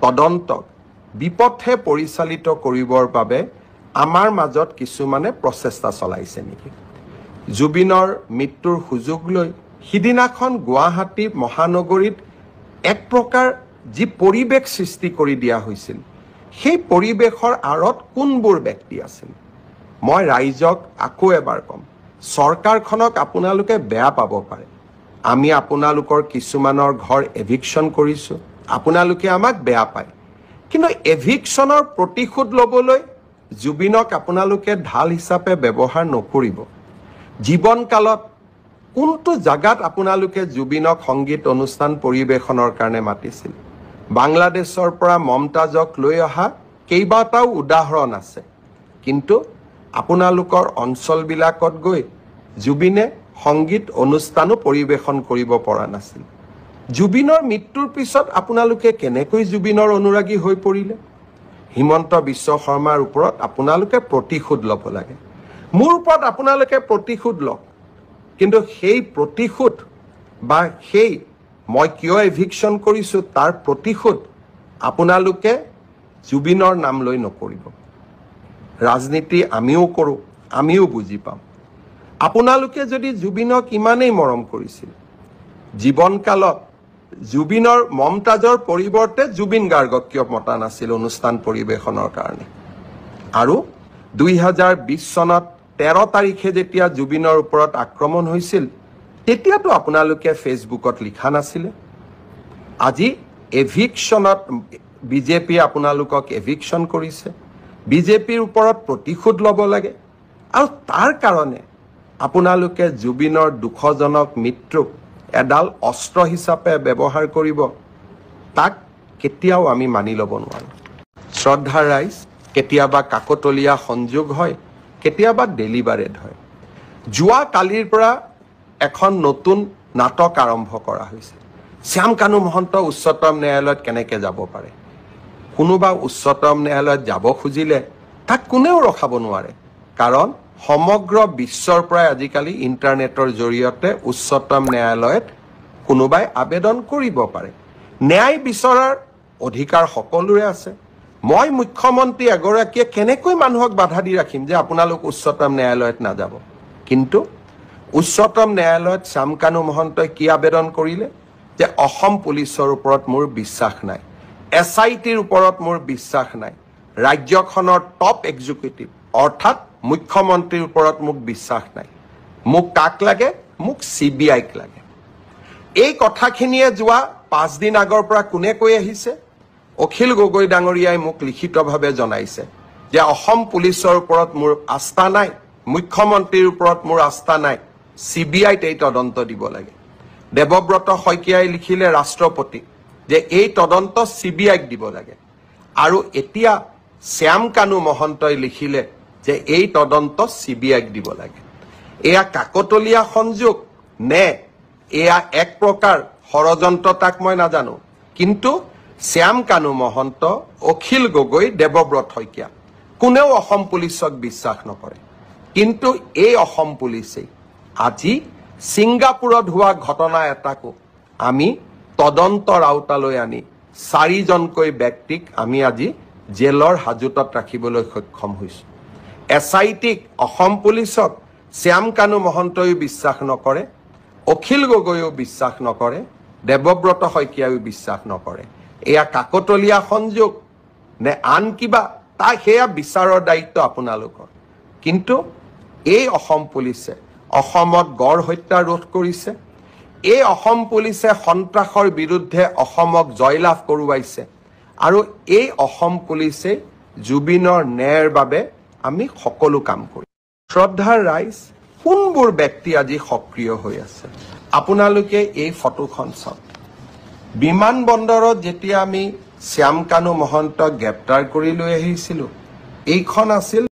তদন্তক বিপথে পৰিচালিত কৰিবৰ বাবে আমাৰ মাজত কিছুমানে প্ৰচেষ্টা চলাইছে নেকি? জুবিনৰ মৃত্যুৰ সুযোগ লৈ সিদিনাখন গুৱাহাটী মহানগৰীত এক প্ৰকাৰ যি পৰিৱেশ সৃষ্টি কৰি দিয়া হৈছিল, সেই পৰিৱেশৰ আঁৰত কোনবোৰ ব্যক্তি আছিল? মই ৰাইজক আকৌ এবাৰ ক'ম, চৰকাৰখনক আপোনালোকে বেয়া পাব পাৰে, আমি আপোনালোকৰ কিছুমানৰ ঘৰ এভিকশ্যন কৰিছোঁ, আপোনালোকে আমাক বেয়া পায়, কিন্তু এভিকশ্যনৰ প্ৰতিশোধ ল'বলৈ জুবিনক আপোনালোকে ঢাল হিচাপে ব্যৱহাৰ নকৰিব। জীৱনকালত কোনটো জাগাত আপোনালোকে জুবিনক সংগীত অনুষ্ঠান পৰিৱেশনৰ কাৰণে মাতিছিল? বাংলাদেশৰ পৰা মমতাজক লৈ অহা কেইবাটাও উদাহৰণ আছে, কিন্তু আপোনালোকৰ অঞ্চলবিলাকত গৈ জুবিনে সংগীত অনুষ্ঠানো পৰিৱেশন কৰিব পৰা নাছিল। জুবিনৰ মৃত্যুৰ পিছত আপোনালোকে কেনেকৈ জুবিনৰ অনুৰাগী হৈ পৰিলে? হিমন্ত বিশ্ব শৰ্মাৰ ওপৰত আপোনালোকে প্ৰতিশোধ ল'ব লাগে, মোৰ ওপৰত আপোনালোকে প্ৰতিশোধ লওক, কিন্তু সেই প্ৰতিশোধ বা সেই মই কিয় এভিকশ্যন কৰিছোঁ তাৰ প্ৰতিশোধ আপোনালোকে জুবিনৰ নাম লৈ নকৰিব। ৰাজনীতি আমিও কৰোঁ, আমিও বুজি পাম। আপোনালোকে যদি জুবিনক ইমানেই মৰম কৰিছিল, জীৱনকালত জুবিনৰ মমতাজৰ পৰিৱৰ্তে জুবিন গাৰ্গক কিয় মতা নাছিল অনুষ্ঠান পৰিৱেশনৰ কাৰণে? আৰু 2020 চনত 13 তাৰিখে যেতিয়া জুবিনৰ ওপৰত আক্ৰমণ হৈছিল, তেতিয়াতো আপোনালোকে ফেচবুকত লিখা নাছিলে। আজি এভিকশ্যনত বিজেপিয়ে আপোনালোকক এভিকশ্যন কৰিছে, বিজেপিৰ ওপৰত প্ৰতিশোধ ল'ব লাগে, আৰু তাৰ কাৰণে আপোনালোকে জুবিনৰ দুখজনক মৃত্যুক এডাল অস্ত্ৰ হিচাপে ব্যৱহাৰ কৰিব, তাক কেতিয়াও আমি মানি ল'ব নোৱাৰোঁ। শ্ৰদ্ধাৰ ৰাইজ, কেতিয়াবা কাকতলীয়া সংযোগ হয়, কেতিয়াবা ডেলিভাৰেড হয়। যোৱা কালিৰ পৰা এখন নতুন নাটক আৰম্ভ কৰা হৈছে। শ্যাম কানু মহন্ত উচ্চতম ন্যায়ালয়ত কেনেকৈ যাব পাৰে? কোনোবা উচ্চতম ন্যায়ালয়ত যাব খুজিলে তাক কোনেও ৰখাব নোৱাৰে, কাৰণ সমগ্ৰ বিশ্বৰ পৰাই আজিকালি ইণ্টাৰনেটৰ জৰিয়তে উচ্চতম ন্যায়ালয়ত কোনোবাই আবেদন কৰিব পাৰে। ন্যায় বিচৰাৰ অধিকাৰ সকলোৰে আছে। মই মুখ্যমন্ত্ৰী এগৰাকীয়ে কেনেকৈ মানুহক বাধা দি ৰাখিম যে আপোনালোক উচ্চতম ন্যায়ালয়ত নাযাব? কিন্তু উচ্চতম ন্যায়ালয়ত শ্যাম কানু মহন্তই কি আবেদন কৰিলে? যে অসম পুলিচৰ ওপৰত মোৰ বিশ্বাস নাই, SITৰ ওপৰত মোৰ বিশ্বাস নাই, ৰাজ্যখনৰ টপ এক্সিকিউটিভ অৰ্থাৎ মুখ্যমন্ত্ৰীৰ ওপৰত মোক বিশ্বাস নাই। মোক কাক লাগে? মোক CBIক লাগে। এই কথাখিনিয়ে যোৱা 5 দিন আগৰ পৰা কোনে কৈ আহিছে? অখিল গগৈ ডাঙৰীয়াই মোক লিখিতভাৱে জনাইছে যে অসম পুলিচৰ ওপৰত মোৰ আস্থা নাই, মুখ্যমন্ত্ৰীৰ ওপৰত মোৰ আস্থা নাই, CBIত এই তদন্ত দিব লাগে। দেৱব্ৰত শইকীয়াই লিখিলে ৰাষ্ট্ৰপতিক যে এই তদন্ত CBIক দিব লাগে, আৰু এতিয়া শ্যাম কানু মহন্তই লিখিলে যে এই তদন্ত CBIক দিব লাগে। এয়া কাকতলীয়া সংযোগ নে এয়া এক প্ৰকাৰ ষড়যন্ত্ৰ তাক মই নাজানো, কিন্তু শ্যাম কানু মহন্ত, অখিল গগৈ, দেৱব্ৰত শইকীয়া কোনেও অসম পুলিচক বিশ্বাস নকৰে, কিন্তু এই অসম পুলিচেই আজি ছিংগাপুৰত হোৱা ঘটনা এটাকো আমি তদন্তৰ আওতালৈ আনি 4জনকৈ ব্যক্তিক আমি আজি জেলৰ হাজতত ৰাখিবলৈ সক্ষম হৈছোঁ। SITক, অসম পুলিচক শ্যাম কানু মহন্তইও বিশ্বাস নকৰে, অখিল গগৈও বিশ্বাস নকৰে, দেৱব্ৰত শইকীয়াইও বিশ্বাস নকৰে। এয়া কাকতলীয়া সংযোগ নে আন কিবা, তাক সেয়া বিচাৰৰ দায়িত্ব আপোনালোকৰ। কিন্তু এই অসম পুলিচে অসমত গড় হত্যা ৰোধ কৰিছে, এই অসম পুলিচে সন্ত্ৰাসৰ বিৰুদ্ধে অসমক জয়লাভ কৰোৱাইছে, আৰু এই অসম পুলিচে জুবিনৰ ন্যায়ৰ বাবে আমি সকলো কাম কৰিম। শ্ৰদ্ধাৰ ৰাইজ, কোনবোৰ ব্যক্তি আজি সক্ৰিয় হৈ আছে? আপোনালোকে এই ফটোখন চাওক। বিমানবন্দৰত যেতিয়া আমি শ্যাম কানু মহন্তক গ্ৰেপ্তাৰ কৰি লৈ আহিছিলোঁ, এইখন আছিল